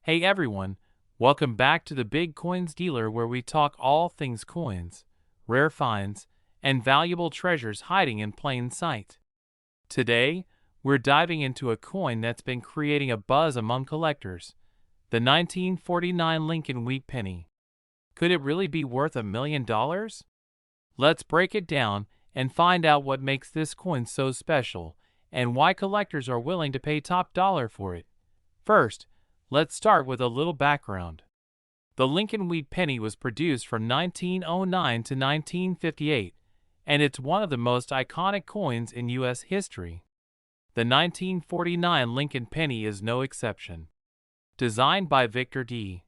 Hey everyone, welcome back to the Big Coins Dealer where we talk all things coins, rare finds, and valuable treasures hiding in plain sight. Today, we're diving into a coin that's been creating a buzz among collectors, the 1949 Lincoln Wheat Penny. Could it really be worth $1 million? Let's break it down and find out what makes this coin so special and why collectors are willing to pay top dollar for it. First, let's start with a little background. The Lincoln Wheat Penny was produced from 1909 to 1958, and it's one of the most iconic coins in U.S. history. The 1949 Lincoln Penny is no exception. Designed by Victor D.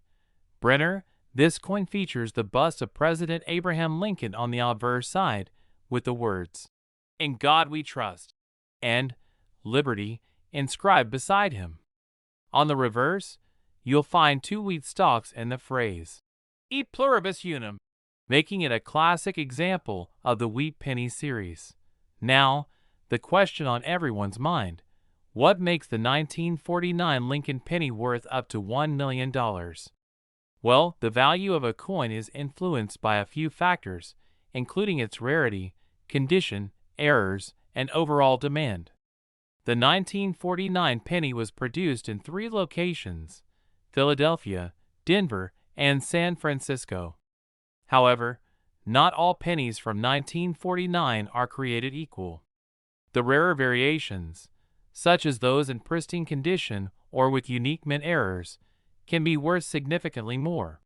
Brenner, this coin features the bust of President Abraham Lincoln on the obverse side, with the words, "In God We Trust," and "Liberty" inscribed beside him. On the reverse, you'll find two wheat stalks and the phrase, "E pluribus unum," making it a classic example of the Wheat Penny series. Now, the question on everyone's mind: what makes the 1949 Lincoln Penny worth up to $1 million? Well, the value of a coin is influenced by a few factors, including its rarity, condition, errors, and overall demand. The 1949 penny was produced in 3 locations: Philadelphia, Denver, and San Francisco. However, not all pennies from 1949 are created equal. The rarer variations, such as those in pristine condition or with unique mint errors, can be worth significantly more.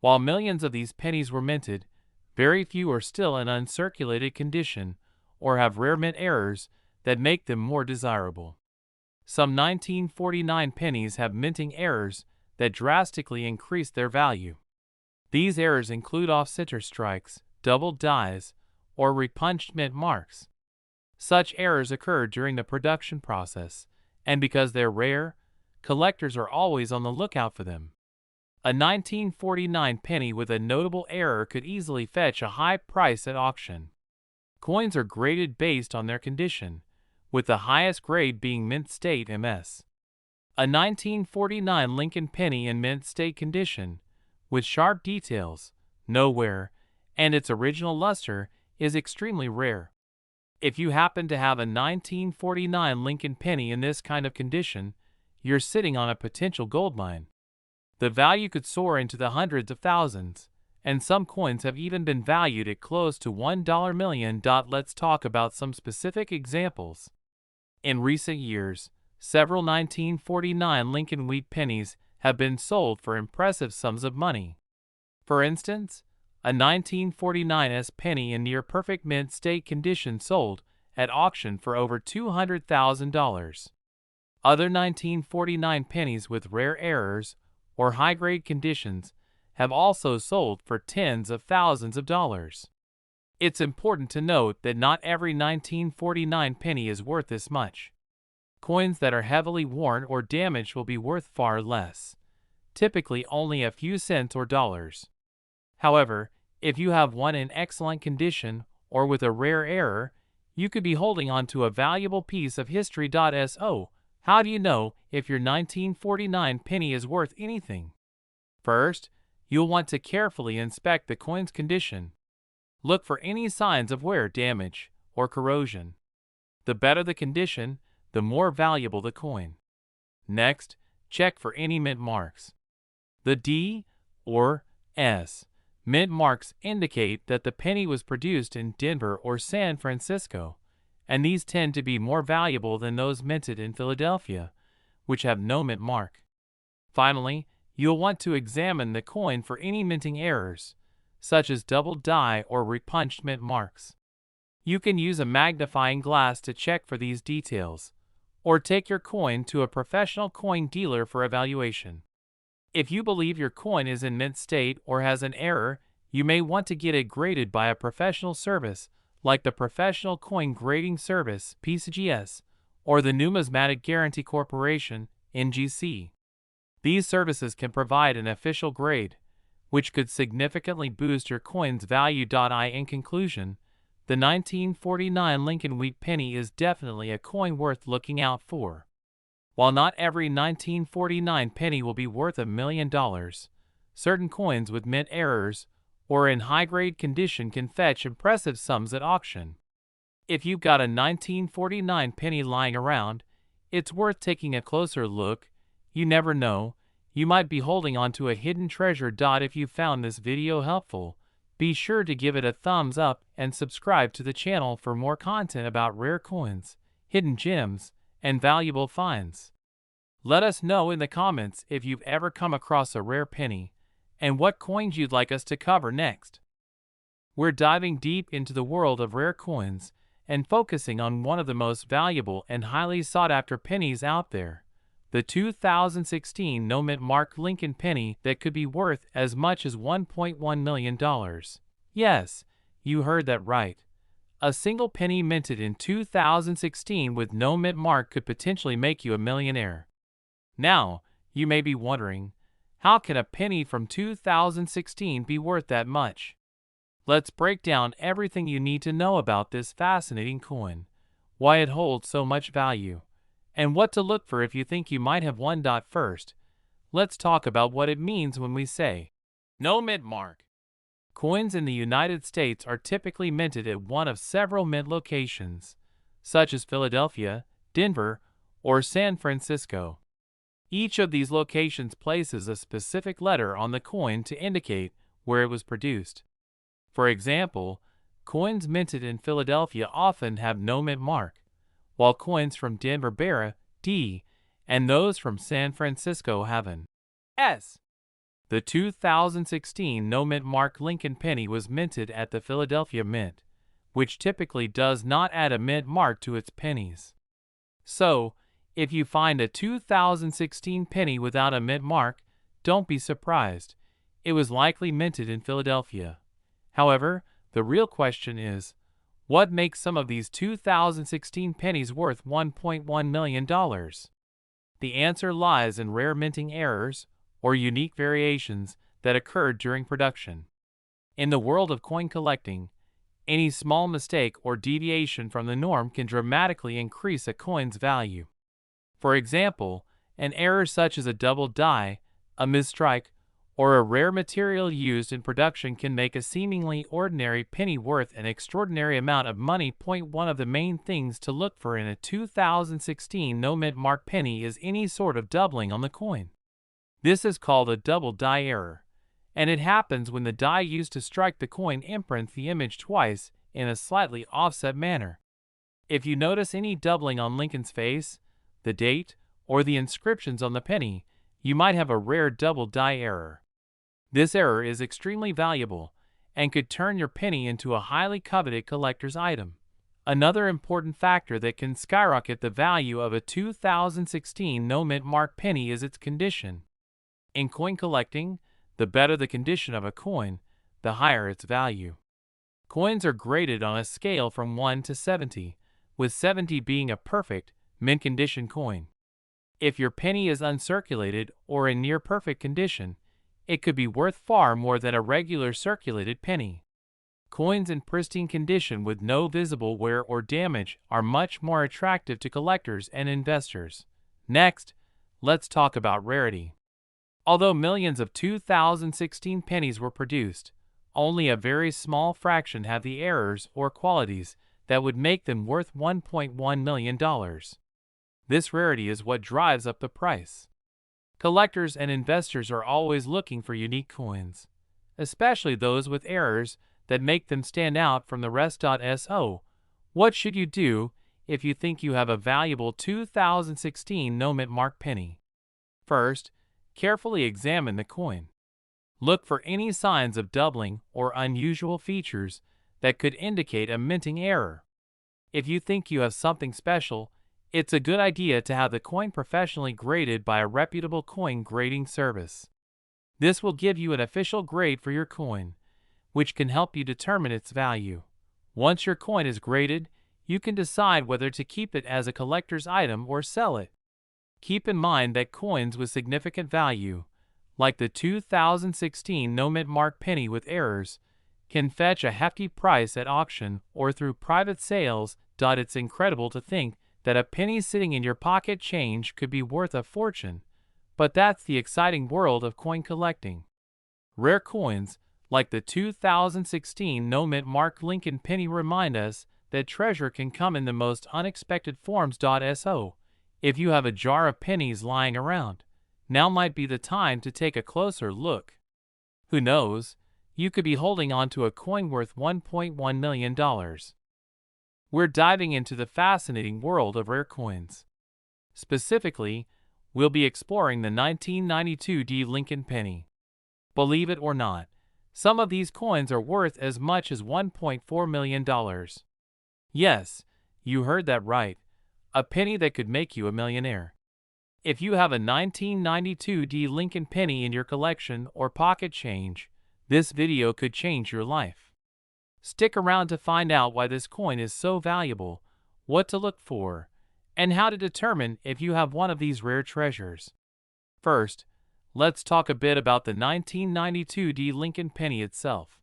While millions of these pennies were minted, very few are still in uncirculated condition or have rare mint errors that make them more desirable. Some 1949 pennies have minting errors that drastically increase their value. These errors include off-center strikes, double dies, or repunched mint marks. Such errors occur during the production process, and because they're rare, collectors are always on the lookout for them. A 1949 penny with a notable error could easily fetch a high price at auction. Coins are graded based on their condition, with the highest grade being mint state MS. A 1949 Lincoln Penny in mint state condition, with sharp details, no wear, and its original luster, is extremely rare. If you happen to have a 1949 Lincoln Penny in this kind of condition, you're sitting on a potential goldmine. The value could soar into the hundreds of thousands, and some coins have even been valued at close to $1 million. Let's talk about some specific examples. In recent years, several 1949 Lincoln Wheat Pennies have been sold for impressive sums of money. For instance, a 1949 S penny in near-perfect mint state condition sold at auction for over $200,000. Other 1949 pennies with rare errors or high-grade conditions have also sold for tens of thousands of dollars. It's important to note that not every 1949 penny is worth this much. Coins that are heavily worn or damaged will be worth far less, typically only a few cents or dollars. However, if you have one in excellent condition or with a rare error, you could be holding on to a valuable piece of history. So, how do you know if your 1949 penny is worth anything? First, you'll want to carefully inspect the coin's condition. Look for any signs of wear, damage, or corrosion. The better the condition, the more valuable the coin. Next, check for any mint marks. The D or S mint marks indicate that the penny was produced in Denver or San Francisco, and these tend to be more valuable than those minted in Philadelphia, which have no mint mark. Finally, you'll want to examine the coin for any minting errors, such as double die or repunched mint marks. You can use a magnifying glass to check for these details, or take your coin to a professional coin dealer for evaluation. If you believe your coin is in mint state or has an error, you may want to get it graded by a professional service like the Professional Coin Grading Service (PCGS) or the Numismatic Guarantee Corporation (NGC). These services can provide an official grade, which could significantly boost your coin's value. In conclusion, the 1949 Lincoln Wheat Penny is definitely a coin worth looking out for. While not every 1949 penny will be worth $1 million, certain coins with mint errors or in high-grade condition can fetch impressive sums at auction. If you've got a 1949 penny lying around, it's worth taking a closer look. You never know, you might be holding onto a hidden treasure. If you found this video helpful, be sure to give it a thumbs up and subscribe to the channel for more content about rare coins, hidden gems, and valuable finds. Let us know in the comments if you've ever come across a rare penny and what coins you'd like us to cover next. We're diving deep into the world of rare coins and focusing on one of the most valuable and highly sought-after pennies out there, the 2016 no-mint mark Lincoln penny that could be worth as much as $1.1 million. Yes, you heard that right. A single penny minted in 2016 with no mint mark could potentially make you a millionaire. Now, you may be wondering, how can a penny from 2016 be worth that much? Let's break down everything you need to know about this fascinating coin, why it holds so much value, and what to look for if you think you might have one. First, let's talk about what it means when we say no mint mark. Coins in the United States are typically minted at one of several mint locations, such as Philadelphia, Denver, or San Francisco. Each of these locations places a specific letter on the coin to indicate where it was produced. For example, coins minted in Philadelphia often have no mint mark, while coins from Denver bear a D, and those from San Francisco have an S. The 2016 no mint mark Lincoln penny was minted at the Philadelphia Mint, which typically does not add a mint mark to its pennies. So, if you find a 2016 penny without a mint mark, don't be surprised. It was likely minted in Philadelphia. However, the real question is, what makes some of these 2016 pennies worth $1.1 million? The answer lies in rare minting errors or unique variations that occurred during production. In the world of coin collecting, any small mistake or deviation from the norm can dramatically increase a coin's value. For example, an error such as a double die, a mistrike, or a rare material used in production can make a seemingly ordinary penny worth an extraordinary amount of money. One of the main things to look for in a 2016 no mint mark penny is any sort of doubling on the coin. This is called a double die error, and it happens when the die used to strike the coin imprints the image twice in a slightly offset manner. If you notice any doubling on Lincoln's face, the date, or the inscriptions on the penny, you might have a rare double die error. This error is extremely valuable and could turn your penny into a highly coveted collector's item. Another important factor that can skyrocket the value of a 2016 no mint mark penny is its condition. In coin collecting, the better the condition of a coin, the higher its value. Coins are graded on a scale from 1 to 70, with 70 being a perfect, mint condition coin. If your penny is uncirculated or in near perfect condition, it could be worth far more than a regular circulated penny. Coins in pristine condition with no visible wear or damage are much more attractive to collectors and investors. Next, let's talk about rarity. Although millions of 2016 pennies were produced, only a very small fraction have the errors or qualities that would make them worth $1.1 million. This rarity is what drives up the price. Collectors and investors are always looking for unique coins, especially those with errors that make them stand out from the rest. So, what should you do if you think you have a valuable 2016 no mint mark penny? First, carefully examine the coin. Look for any signs of doubling or unusual features that could indicate a minting error. If you think you have something special, it's a good idea to have the coin professionally graded by a reputable coin grading service. This will give you an official grade for your coin, which can help you determine its value. Once your coin is graded, you can decide whether to keep it as a collector's item or sell it. Keep in mind that coins with significant value, like the 2016 no mint mark penny with errors, can fetch a hefty price at auction or through private sales. It's incredible to think that a penny sitting in your pocket change could be worth a fortune, but that's the exciting world of coin collecting. Rare coins, like the 2016 no-mint Mark Lincoln penny, remind us that treasure can come in the most unexpected forms. So, if you have a jar of pennies lying around, now might be the time to take a closer look. Who knows, you could be holding on to a coin worth $1.1 million. We're diving into the fascinating world of rare coins. Specifically, we'll be exploring the 1992 Lincoln penny. Believe it or not, some of these coins are worth as much as $1.4 million. Yes, you heard that right, a penny that could make you a millionaire. If you have a 1992 Lincoln penny in your collection or pocket change, this video could change your life. Stick around to find out why this coin is so valuable, what to look for, and how to determine if you have one of these rare treasures. First, let's talk a bit about the 1992 Lincoln penny itself.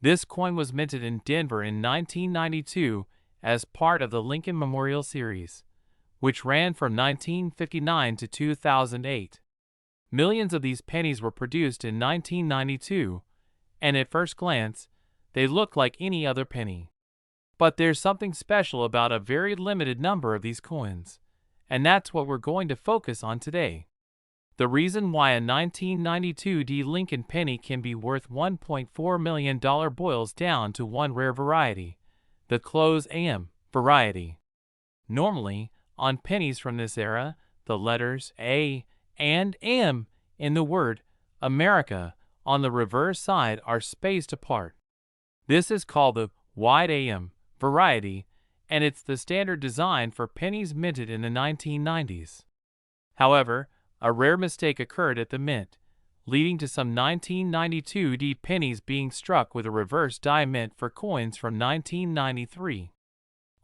This coin was minted in Denver in 1992 as part of the Lincoln Memorial Series, which ran from 1959 to 2008. Millions of these pennies were produced in 1992, and at first glance, they look like any other penny. But there's something special about a very limited number of these coins, and that's what we're going to focus on today. The reason why a 1992 Lincoln penny can be worth $1.4 million boils down to one rare variety, the close AM variety. Normally, on pennies from this era, the letters A and M in the word America on the reverse side are spaced apart. This is called the wide AM variety, and it's the standard design for pennies minted in the 1990s. However, a rare mistake occurred at the mint, leading to some 1992 pennies being struck with a reverse die mint for coins from 1993.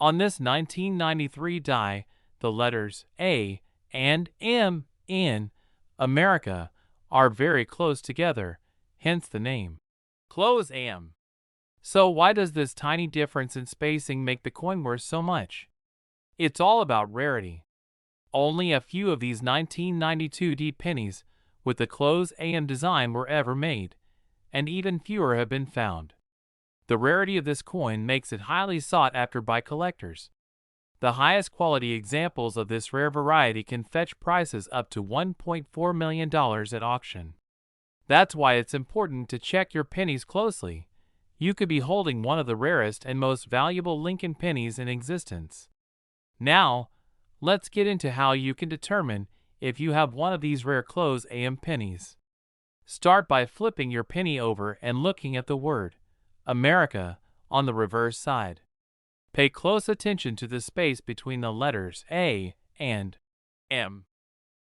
On this 1993 die, the letters A and M in America are very close together, hence the name. Close AM. So why does this tiny difference in spacing make the coin worth so much? It's all about rarity. Only a few of these 1992 pennies with the close AM design were ever made, and even fewer have been found. The rarity of this coin makes it highly sought after by collectors. The highest quality examples of this rare variety can fetch prices up to $1.4 million at auction. That's why it's important to check your pennies closely. You could be holding one of the rarest and most valuable Lincoln pennies in existence. Now, let's get into how you can determine if you have one of these rare close AM pennies. Start by flipping your penny over and looking at the word America on the reverse side. Pay close attention to the space between the letters A and M.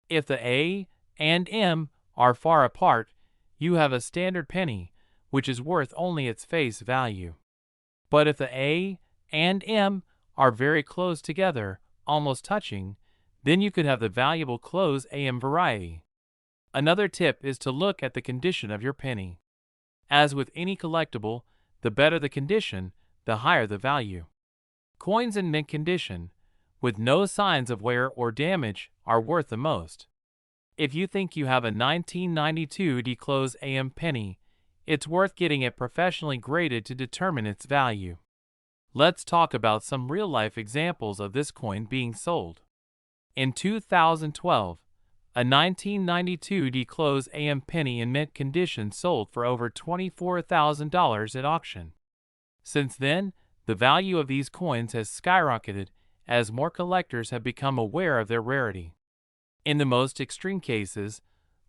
If the A and M are far apart, you have a standard penny, which is worth only its face value. But if the A and M are very close together, almost touching, then you could have the valuable close AM variety. Another tip is to look at the condition of your penny. As with any collectible, the better the condition, the higher the value. Coins in mint condition, with no signs of wear or damage, are worth the most. If you think you have a 1992 close AM penny, it's worth getting it professionally graded to determine its value. Let's talk about some real-life examples of this coin being sold. In 2012, a 1992 close AM penny in mint condition sold for over $24,000 at auction. Since then, the value of these coins has skyrocketed as more collectors have become aware of their rarity. In the most extreme cases,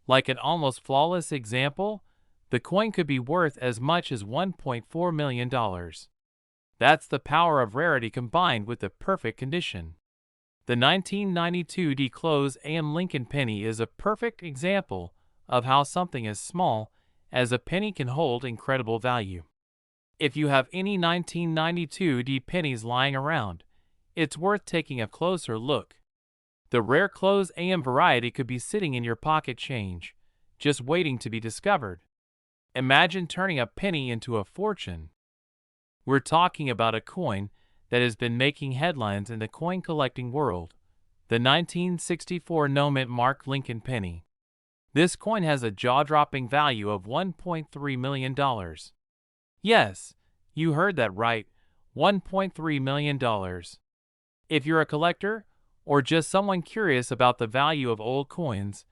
like an almost flawless example, the coin could be worth as much as $1.4 million. That's the power of rarity combined with the perfect condition. The 1992 close AM Lincoln penny is a perfect example of how something as small as a penny can hold incredible value. If you have any 1992 pennies lying around, it's worth taking a closer look. The rare close AM variety could be sitting in your pocket change, just waiting to be discovered. Imagine turning a penny into a fortune. We're talking about a coin that has been making headlines in the coin collecting world: the 1964 no-mint mark Lincoln penny. This coin has a jaw-dropping value of $1.3 million. Yes, you heard that right, $1.3 million. If you're a collector, or just someone curious about the value of old coins,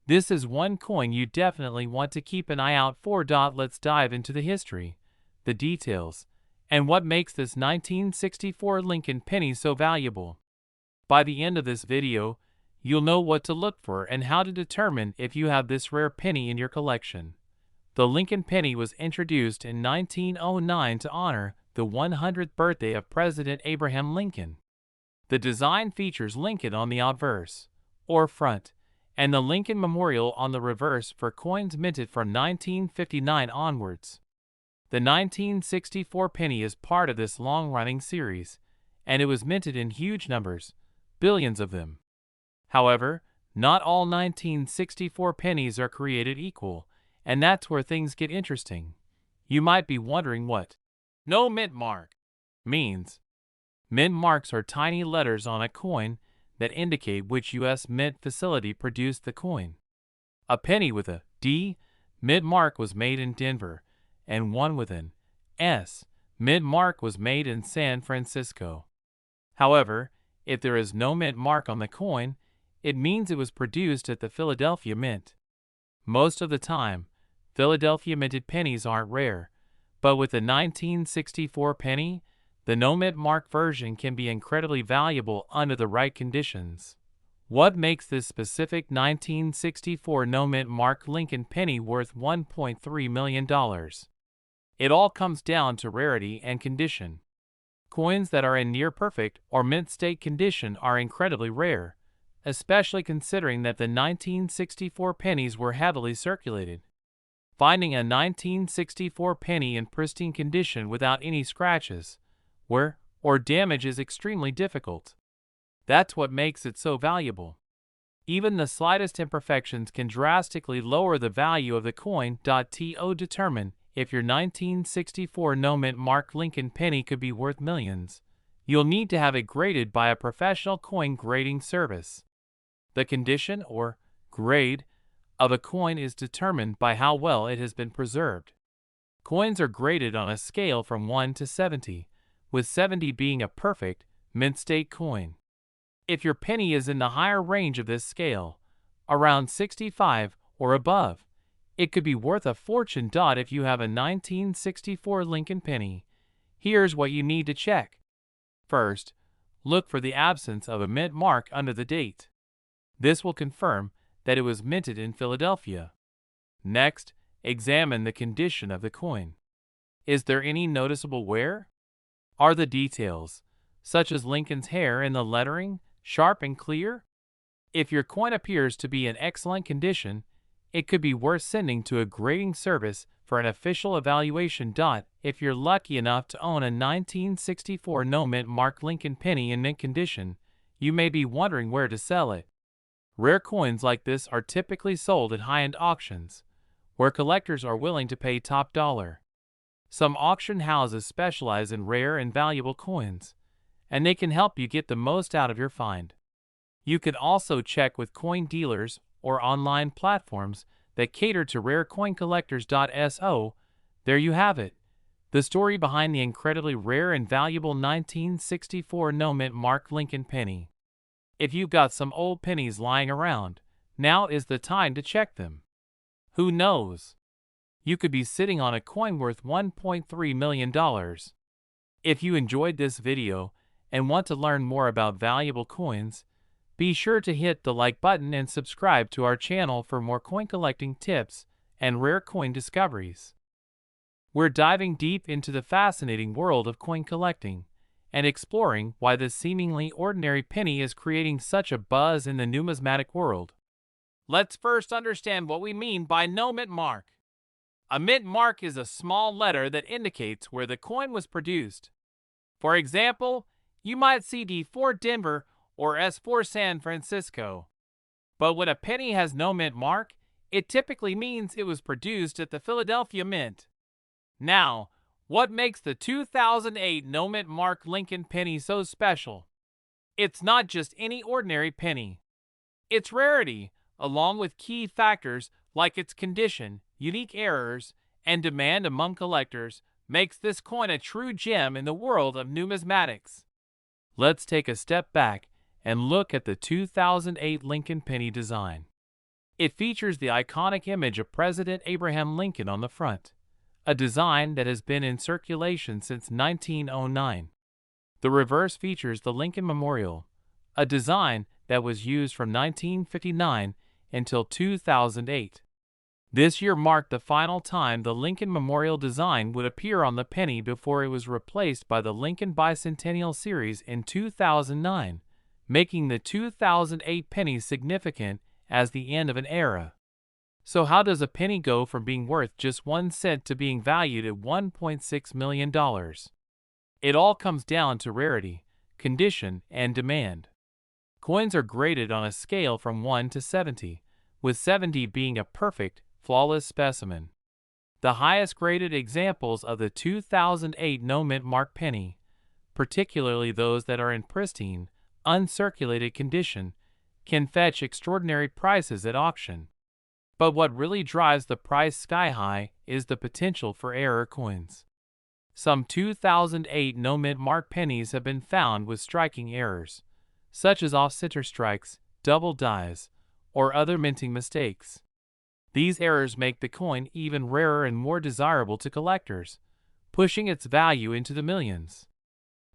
this is one coin you definitely want to keep an eye out for. Let's dive into the history, the details, and what makes this 1964 Lincoln penny so valuable. By the end of this video, you'll know what to look for and how to determine if you have this rare penny in your collection. The Lincoln penny was introduced in 1909 to honor the 100th birthday of President Abraham Lincoln. The design features Lincoln on the obverse, or front, and the Lincoln Memorial on the reverse for coins minted from 1959 onwards. The 1964 penny is part of this long-running series, and it was minted in huge numbers, billions of them. However, not all 1964 pennies are created equal, and that's where things get interesting. You might be wondering what no mint mark means. Mint marks are tiny letters on a coin that indicate which U.S. mint facility produced the coin. A penny with a D mint mark was made in Denver, and one with an S mint mark was made in San Francisco. However, if there is no mint mark on the coin, it means it was produced at the Philadelphia Mint. Most of the time, Philadelphia minted pennies aren't rare, but with the 1964 penny, the no-mint mark version can be incredibly valuable under the right conditions. What makes this specific 1964 no-mint mark Lincoln penny worth $1.3 million? It all comes down to rarity and condition. Coins that are in near-perfect or mint-state condition are incredibly rare, especially considering that the 1964 pennies were heavily circulated. Finding a 1964 penny in pristine condition without any scratches, wear, or damage is extremely difficult. That's what makes it so valuable. Even the slightest imperfections can drastically lower the value of the coin. To determine if your 1964 no-mint mark Lincoln penny could be worth millions, you'll need to have it graded by a professional coin grading service. The condition, or grade, of a coin is determined by how well it has been preserved. Coins are graded on a scale from 1 to 70, with 70 being a perfect, mint-state coin. If your penny is in the higher range of this scale, around 65 or above, it could be worth a fortune. If you have a 1964 Lincoln penny, here's what you need to check. First, look for the absence of a mint mark under the date. This will confirm that it was minted in Philadelphia. Next, examine the condition of the coin. Is there any noticeable wear? Are the details, such as Lincoln's hair in the lettering, sharp and clear? If your coin appears to be in excellent condition, it could be worth sending to a grading service for an official evaluation. If you're lucky enough to own a 1964 no-mint mark Lincoln penny in mint condition, you may be wondering where to sell it. Rare coins like this are typically sold at high-end auctions, where collectors are willing to pay top dollar. Some auction houses specialize in rare and valuable coins, and they can help you get the most out of your find. You can also check with coin dealers or online platforms that cater to rare coin collectors. So, there you have it, the story behind the incredibly rare and valuable 1964 no-mint mark Lincoln penny. If you've got some old pennies lying around, now is the time to check them. Who knows? You could be sitting on a coin worth $1.3 million. If you enjoyed this video and want to learn more about valuable coins, be sure to hit the like button and subscribe to our channel for more coin collecting tips and rare coin discoveries. We're diving deep into the fascinating world of coin collecting and exploring why this seemingly ordinary penny is creating such a buzz in the numismatic world. Let's first understand what we mean by no mint mark. A mint mark is a small letter that indicates where the coin was produced. For example, you might see D4 Denver or S4 San Francisco. But when a penny has no mint mark, it typically means it was produced at the Philadelphia Mint. Now, What makes the 2008 no-mint mark Lincoln penny so special? It's not just any ordinary penny. Its rarity, along with key factors like its condition, unique errors, and demand among collectors, makes this coin a true gem in the world of numismatics. Let's take a step back and look at the 2008 Lincoln penny design. It features the iconic image of President Abraham Lincoln on the front, a design that has been in circulation since 1909. The reverse features the Lincoln Memorial, a design that was used from 1959 until 2008. This year marked the final time the Lincoln Memorial design would appear on the penny before it was replaced by the Lincoln Bicentennial Series in 2009, making the 2008 penny significant as the end of an era. So how does a penny go from being worth just 1 cent to being valued at $1.6 million? It all comes down to rarity, condition, and demand. Coins are graded on a scale from 1 to 70, with 70 being a perfect, flawless specimen. The highest graded examples of the 2008 no-mint mark penny, particularly those that are in pristine, uncirculated condition, can fetch extraordinary prices at auction. But what really drives the price sky high is the potential for error coins. Some 2008 no-mint mark pennies have been found with striking errors, such as off-center strikes, double dies, or other minting mistakes. These errors make the coin even rarer and more desirable to collectors, pushing its value into the millions.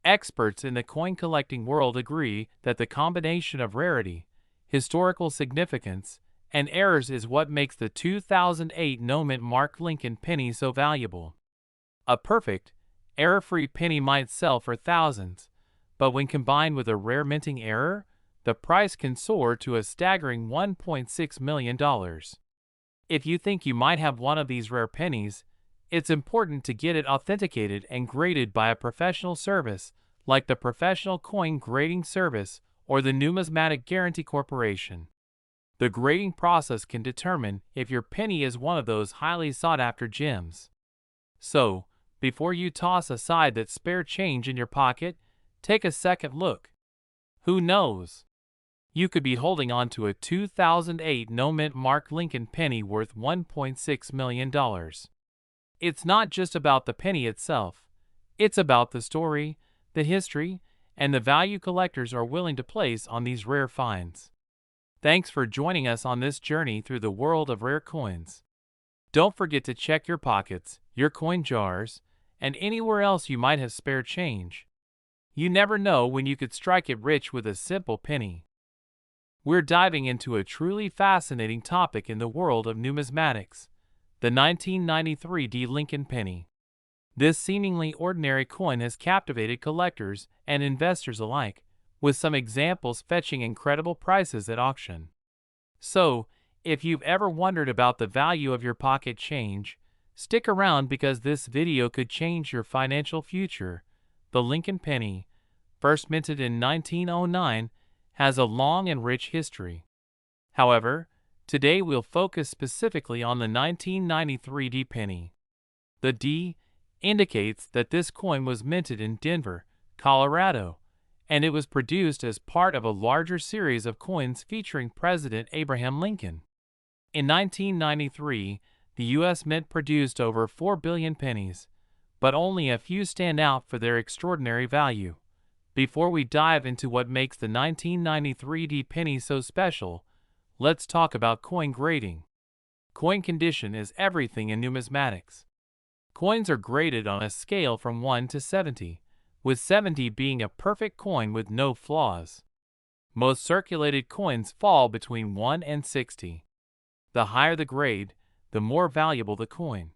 Experts in the coin collecting world agree that the combination of rarity, historical significance, and errors is what makes the 2008 no-mint mark Lincoln penny so valuable. A perfect, error-free penny might sell for thousands, but when combined with a rare minting error, the price can soar to a staggering $1.6 million. If you think you might have one of these rare pennies, it's important to get it authenticated and graded by a professional service like the Professional Coin Grading Service or the Numismatic Guarantee Corporation. The grading process can determine if your penny is one of those highly sought-after gems. So, before you toss aside that spare change in your pocket, take a second look. Who knows? You could be holding on to a 2008 no-mint mark Lincoln penny worth $1.6 million. It's not just about the penny itself. It's about the story, the history, and the value collectors are willing to place on these rare finds. Thanks for joining us on this journey through the world of rare coins. Don't forget to check your pockets, your coin jars, and anywhere else you might have spare change. You never know when you could strike it rich with a simple penny. We're diving into a truly fascinating topic in the world of numismatics, the 1993 D. Lincoln penny. This seemingly ordinary coin has captivated collectors and investors alike, with some examples fetching incredible prices at auction. So, if you've ever wondered about the value of your pocket change, stick around because this video could change your financial future. The Lincoln penny, first minted in 1909, has a long and rich history. However, today we'll focus specifically on the 1993 D penny. The D indicates that this coin was minted in Denver, Colorado, and it was produced as part of a larger series of coins featuring President Abraham Lincoln. In 1993, the U.S. Mint produced over 4 billion pennies, but only a few stand out for their extraordinary value. Before we dive into what makes the 1993 D penny so special, let's talk about coin grading. Coin condition is everything in numismatics. Coins are graded on a scale from 1 to 70, with 70 being a perfect coin with no flaws. Most circulated coins fall between 1 and 60. The higher the grade, the more valuable the coin.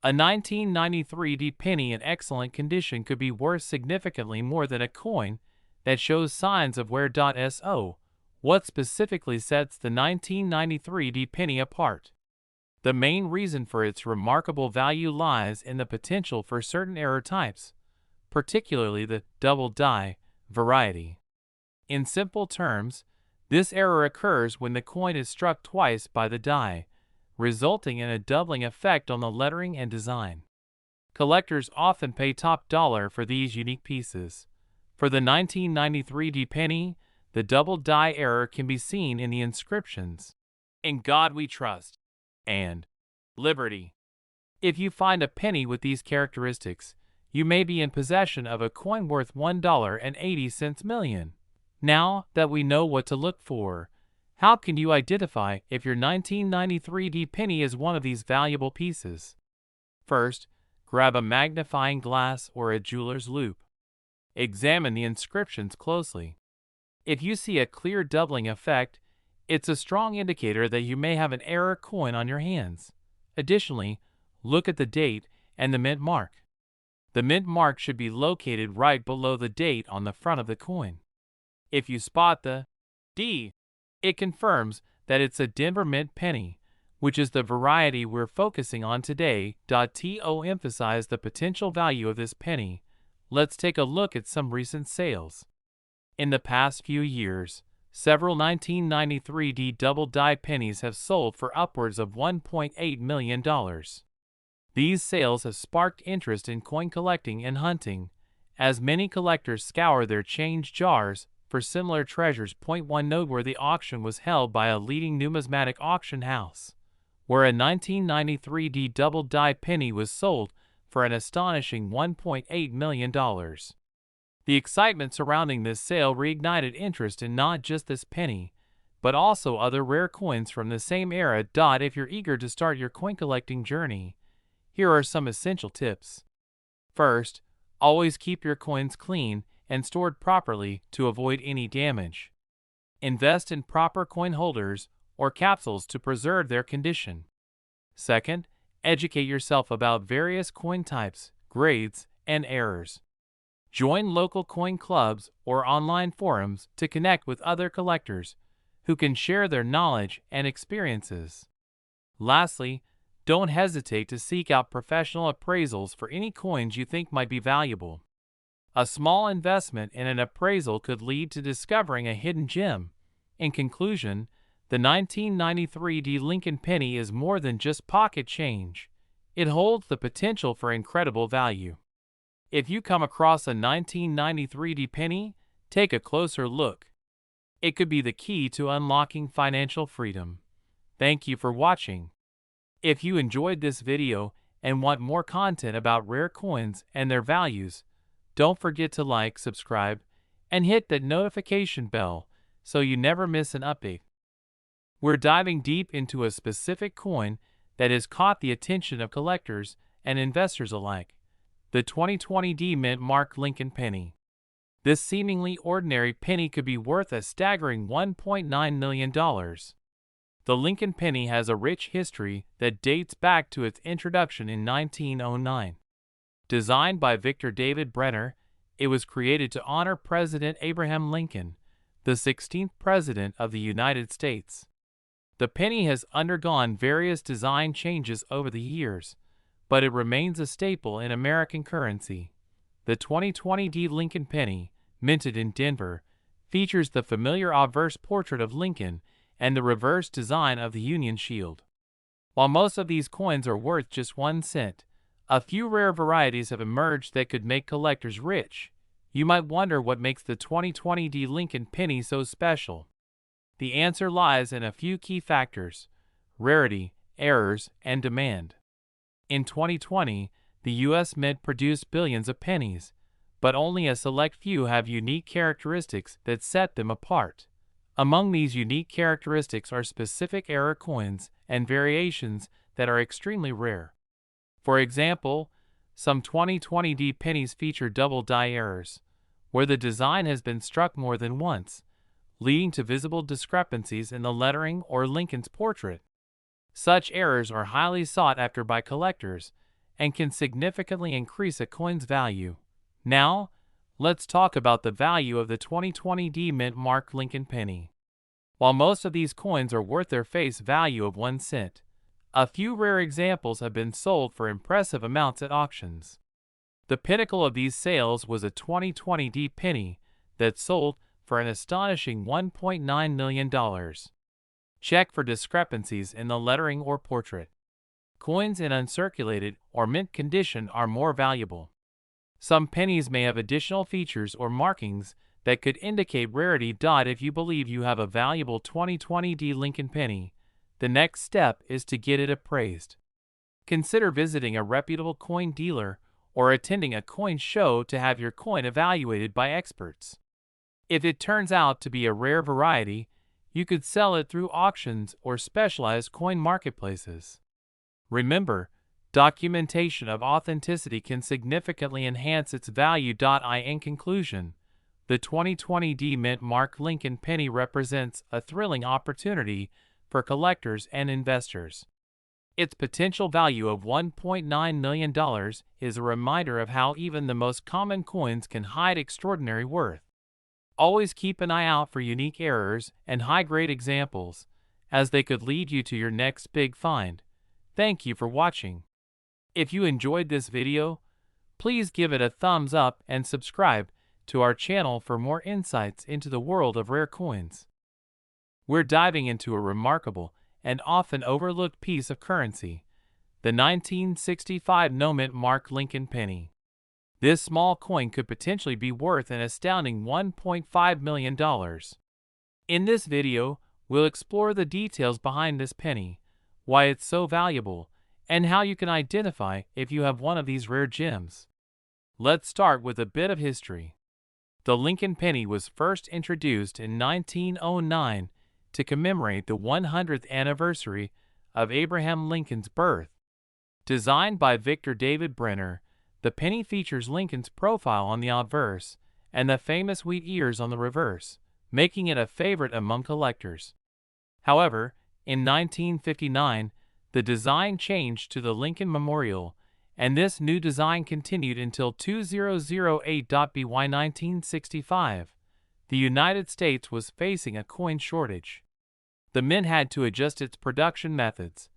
A 1993 D penny in excellent condition could be worth significantly more than a coin that shows signs of wear. So, what specifically sets the 1993 D penny apart? The main reason for its remarkable value lies in the potential for certain error types, particularly the double die variety. In simple terms, this error occurs when the coin is struck twice by the die, resulting in a doubling effect on the lettering and design. collectors often pay top dollar for these unique pieces. For the 1993 D penny, the double die error can be seen in the inscriptions, "In God We Trust," and "Liberty." If you find a penny with these characteristics, you may be in possession of a coin worth $1.80 million. Now that we know what to look for, how can you identify if your 1993 D penny is one of these valuable pieces? First, grab a magnifying glass or a jeweler's loupe. Examine the inscriptions closely. If you see a clear doubling effect, it's a strong indicator that you may have an error coin on your hands. Additionally, look at the date and the mint mark. The mint mark should be located right below the date on the front of the coin. If you spot the D, it confirms that it's a Denver Mint penny, which is the variety we're focusing on today. To emphasize the potential value of this penny, let's take a look at some recent sales. In the past few years, several 1993 D double die pennies have sold for upwards of $1.8 million. These sales have sparked interest in coin collecting and hunting, as many collectors scour their change jars for similar treasures. One noteworthy auction was held by a leading numismatic auction house, where a 1993 D double die penny was sold for an astonishing $1.8 million. The excitement surrounding this sale reignited interest in not just this penny, but also other rare coins from the same era. If you're eager to start your coin collecting journey, here are some essential tips. First, always keep your coins clean and stored properly to avoid any damage. Invest in proper coin holders or capsules to preserve their condition. Second, educate yourself about various coin types, grades, and errors. Join local coin clubs or online forums to connect with other collectors who can share their knowledge and experiences. Lastly, don't hesitate to seek out professional appraisals for any coins you think might be valuable. A small investment in an appraisal could lead to discovering a hidden gem. In conclusion, the 1993 D Lincoln penny is more than just pocket change. It holds the potential for incredible value. If you come across a 1993 D penny, take a closer look. It could be the key to unlocking financial freedom. Thank you for watching. If you enjoyed this video and want more content about rare coins and their values, don't forget to like, subscribe, and hit that notification bell so you never miss an update. We're diving deep into a specific coin that has caught the attention of collectors and investors alike: the 2020 D Mint Mark Lincoln penny. This seemingly ordinary penny could be worth a staggering $1.9 million. The Lincoln penny has a rich history that dates back to its introduction in 1909. Designed by Victor David Brenner, it was created to honor President Abraham Lincoln, the 16th President of the United States. The penny has undergone various design changes over the years, but it remains a staple in American currency. The 2020 D Lincoln penny, minted in Denver, features the familiar obverse portrait of Lincoln and the reverse design of the Union Shield. While most of these coins are worth just 1 cent, a few rare varieties have emerged that could make collectors rich. You might wonder what makes the 2020 D Lincoln penny so special. The answer lies in a few key factors: rarity, errors, and demand. In 2020, the U.S. Mint produced billions of pennies, but only a select few have unique characteristics that set them apart. Among these unique characteristics are specific error coins and variations that are extremely rare. For example, some 2020 D pennies feature double die errors, where the design has been struck more than once, leading to visible discrepancies in the lettering or Lincoln's portrait. Such errors are highly sought after by collectors and can significantly increase a coin's value. Now, let's talk about the value of the 2020 D Mint Mark Lincoln penny. While most of these coins are worth their face value of 1 cent, a few rare examples have been sold for impressive amounts at auctions. The pinnacle of these sales was a 2020 D penny that sold for an astonishing $1.9 million. Check for discrepancies in the lettering or portrait. Coins in uncirculated or mint condition are more valuable. Some pennies may have additional features or markings that could indicate rarity. If you believe you have a valuable 2020 Lincoln penny, the next step is to get it appraised. Consider visiting a reputable coin dealer or attending a coin show to have your coin evaluated by experts. If it turns out to be a rare variety, you could sell it through auctions or specialized coin marketplaces. Remember, documentation of authenticity can significantly enhance its value. In conclusion, the 2020 Mint Mark Lincoln penny represents a thrilling opportunity for collectors and investors. Its potential value of $1.9 million is a reminder of how even the most common coins can hide extraordinary worth. Always keep an eye out for unique errors and high-grade examples, as they could lead you to your next big find. Thank you for watching. If you enjoyed this video, please give it a thumbs up and subscribe to our channel for more insights into the world of rare coins. We're diving into a remarkable and often overlooked piece of currency, the 1965 Mint Mark Lincoln penny. This small coin could potentially be worth an astounding $1.5 million. In this video, we'll explore the details behind this penny, why it's so valuable, and how you can identify if you have one of these rare gems. Let's start with a bit of history. The Lincoln penny was first introduced in 1909 to commemorate the 100th anniversary of Abraham Lincoln's birth. Designed by Victor David Brenner, the penny features Lincoln's profile on the obverse and the famous wheat ears on the reverse, making it a favorite among collectors. However, in 1959, the design changed to the Lincoln Memorial, and this new design continued until 2008. By 1965, the United States was facing a coin shortage. The mint had to adjust its production methods,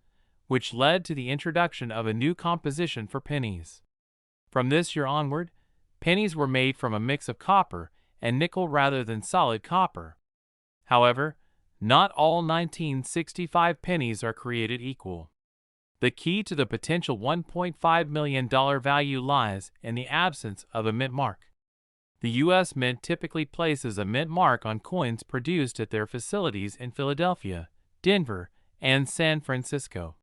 which led to the introduction of a new composition for pennies. From this year onward, pennies were made from a mix of copper and nickel rather than solid copper. However, not all 1965 pennies are created equal. The key to the potential $1.5 million value lies in the absence of a mint mark. The U.S. Mint typically places a mint mark on coins produced at their facilities in Philadelphia, Denver, and San Francisco.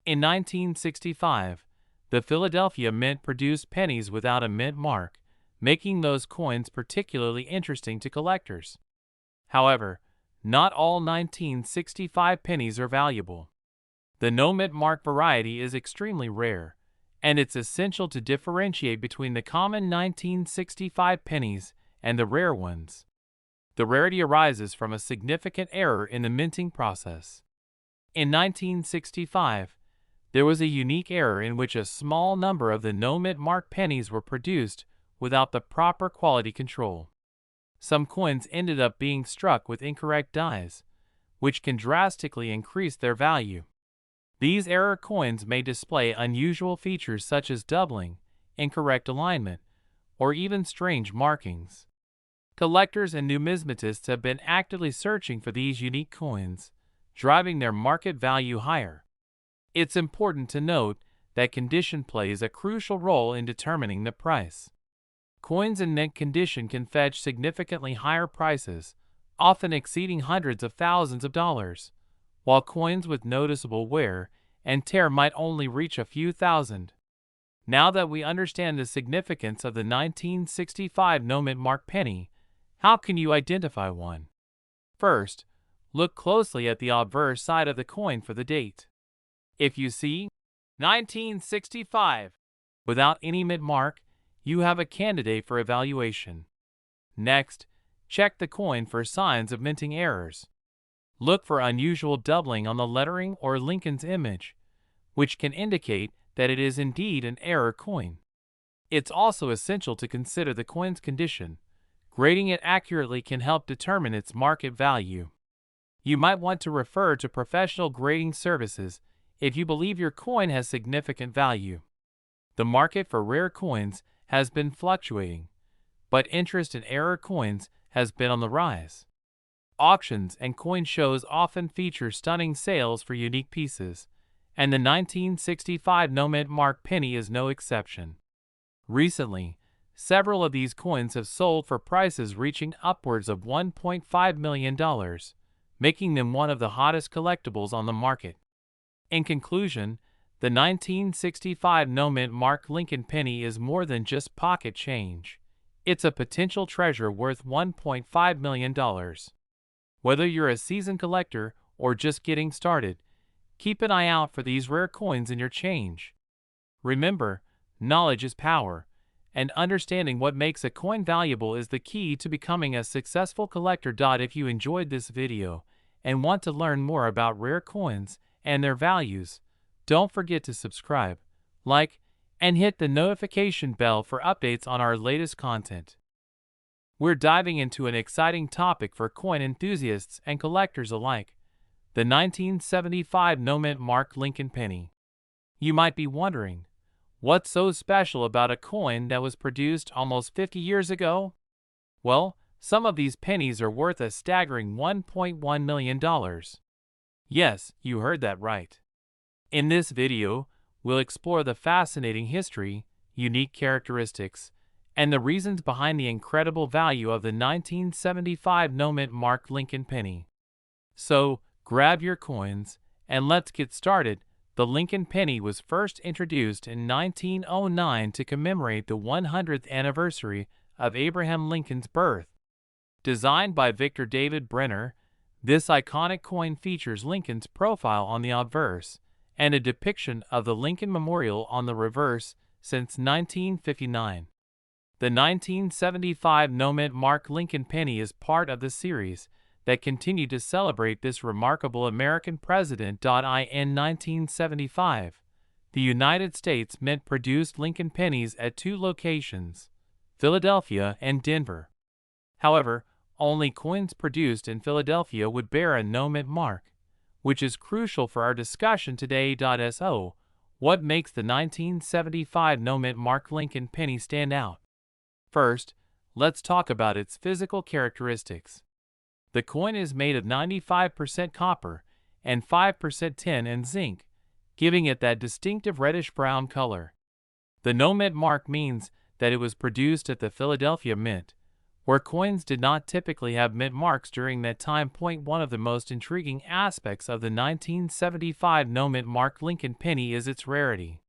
In 1965, the Philadelphia Mint produced pennies without a mint mark, making those coins particularly interesting to collectors. However, not all 1965 pennies are valuable. The no mint mark variety is extremely rare, and it's essential to differentiate between the common 1965 pennies and the rare ones. The rarity arises from a significant error in the minting process. In 1965, there was a unique error in which a small number of the no mint mark pennies were produced without the proper quality control. Some coins ended up being struck with incorrect dies, which can drastically increase their value. These error coins may display unusual features such as doubling, incorrect alignment, or even strange markings. Collectors and numismatists have been actively searching for these unique coins, driving their market value higher. It's important to note that condition plays a crucial role in determining the price. Coins in mint condition can fetch significantly higher prices, often exceeding hundreds of thousands of dollars, while coins with noticeable wear and tear might only reach a few thousand. Now that we understand the significance of the 1965 no mint mark penny, how can you identify one? First, look closely at the obverse side of the coin for the date. If you see 1965 without any mint mark, you have a candidate for evaluation. Next, check the coin for signs of minting errors. Look for unusual doubling on the lettering or Lincoln's image, which can indicate that it is indeed an error coin. It's also essential to consider the coin's condition. Grading it accurately can help determine its market value. You might want to refer to professional grading services if you believe your coin has significant value. The market for rare coins has been fluctuating, but interest in error coins has been on the rise. Auctions and coin shows often feature stunning sales for unique pieces, and the 1965 no-mint mark penny is no exception. Recently, several of these coins have sold for prices reaching upwards of $1.5 million, making them one of the hottest collectibles on the market. In conclusion, the 1965 no-mint mark Lincoln penny is more than just pocket change. It's a potential treasure worth $1.5 million. Whether you're a seasoned collector or just getting started, keep an eye out for these rare coins in your change. Remember, knowledge is power, and understanding what makes a coin valuable is the key to becoming a successful collector. If you enjoyed this video and want to learn more about rare coins and their values, don't forget to subscribe, like, and hit the notification bell for updates on our latest content. We're diving into an exciting topic for coin enthusiasts and collectors alike: the 1975 no-mint mark Lincoln penny. You might be wondering, what's so special about a coin that was produced almost 50 years ago? Well, some of these pennies are worth a staggering $1.1 million. Yes, you heard that right. In this video, we'll explore the fascinating history, unique characteristics, and the reasons behind the incredible value of the 1975 no-mint mark Lincoln penny. So, grab your coins, and let's get started. The Lincoln penny was first introduced in 1909 to commemorate the 100th anniversary of Abraham Lincoln's birth. Designed by Victor David Brenner, this iconic coin features Lincoln's profile on the obverse and a depiction of the Lincoln Memorial on the reverse since 1959. The 1975 no-mint mark Lincoln penny is part of the series that continued to celebrate this remarkable American president. In 1975, the United States Mint produced Lincoln pennies at two locations, Philadelphia and Denver. However, only coins produced in Philadelphia would bear a no-mint mark, which is crucial for our discussion today. So, what makes the 1975 no-mint mark Lincoln penny stand out? First, let's talk about its physical characteristics. The coin is made of 95% copper and 5% tin and zinc, giving it that distinctive reddish-brown color. The no-mint mark means that it was produced at the Philadelphia Mint, where coins did not typically have mint marks during that time. One of the most intriguing aspects of the 1975 no-mint mark Lincoln penny is its rarity.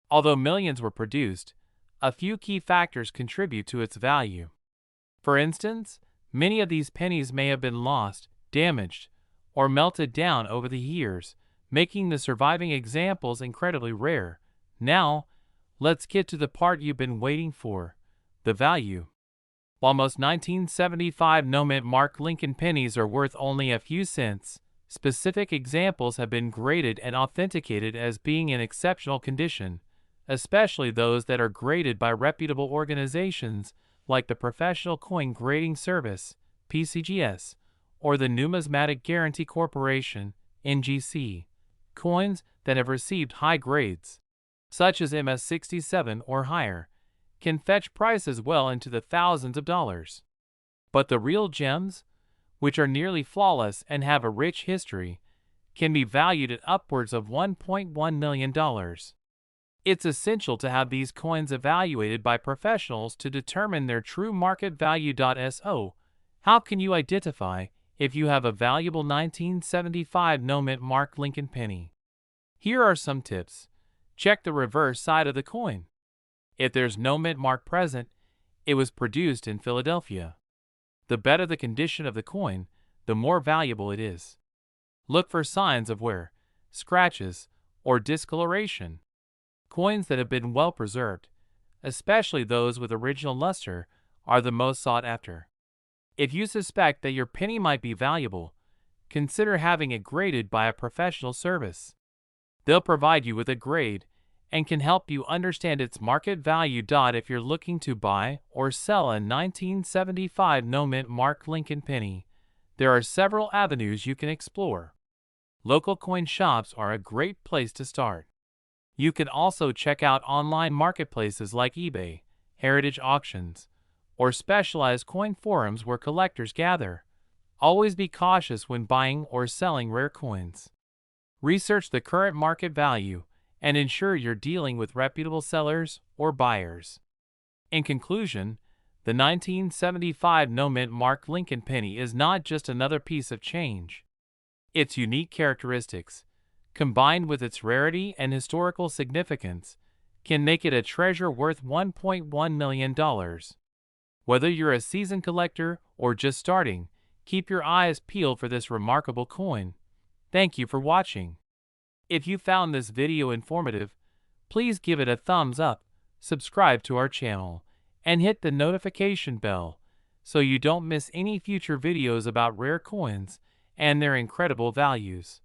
Although millions were produced, a few key factors contribute to its value. For instance, many of these pennies may have been lost, damaged, or melted down over the years, making the surviving examples incredibly rare. Now, let's get to the part you've been waiting for: the value. While most 1975 no-mint mark Lincoln pennies are worth only a few cents, specific examples have been graded and authenticated as being in exceptional condition, especially those that are graded by reputable organizations like the Professional Coin Grading Service, PCGS, or the Numismatic Guarantee Corporation, NGC. Coins that have received high grades, such as MS-67 or higher, can fetch prices well into the thousands of dollars. But the real gems, which are nearly flawless and have a rich history, can be valued at upwards of $1.1 million. It's essential to have these coins evaluated by professionals to determine their true market value. So, how can you identify if you have a valuable 1975 no-mint mark Lincoln penny? Here are some tips. Check the reverse side of the coin. If there's no mint mark present, it was produced in Philadelphia. The better the condition of the coin, the more valuable it is. Look for signs of wear, scratches, or discoloration. Coins that have been well preserved, especially those with original luster, are the most sought after. If you suspect that your penny might be valuable, consider having it graded by a professional service. They'll provide you with a grade and can help you understand its market value. If you're looking to buy or sell a 1975 no-mint mark Lincoln penny, there are several avenues you can explore. Local coin shops are a great place to start. You can also check out online marketplaces like eBay, heritage auctions, or specialized coin forums where collectors gather. Always be cautious when buying or selling rare coins. Research the current market value and ensure you're dealing with reputable sellers or buyers. In conclusion, the 1975 no-mint marked Lincoln penny is not just another piece of change. Its unique characteristics, combined with its rarity and historical significance, can make it a treasure worth $1.1 million. Whether you're a seasoned collector or just starting, keep your eyes peeled for this remarkable coin. Thank you for watching. If you found this video informative, please give it a thumbs up, subscribe to our channel, and hit the notification bell so you don't miss any future videos about rare coins and their incredible values.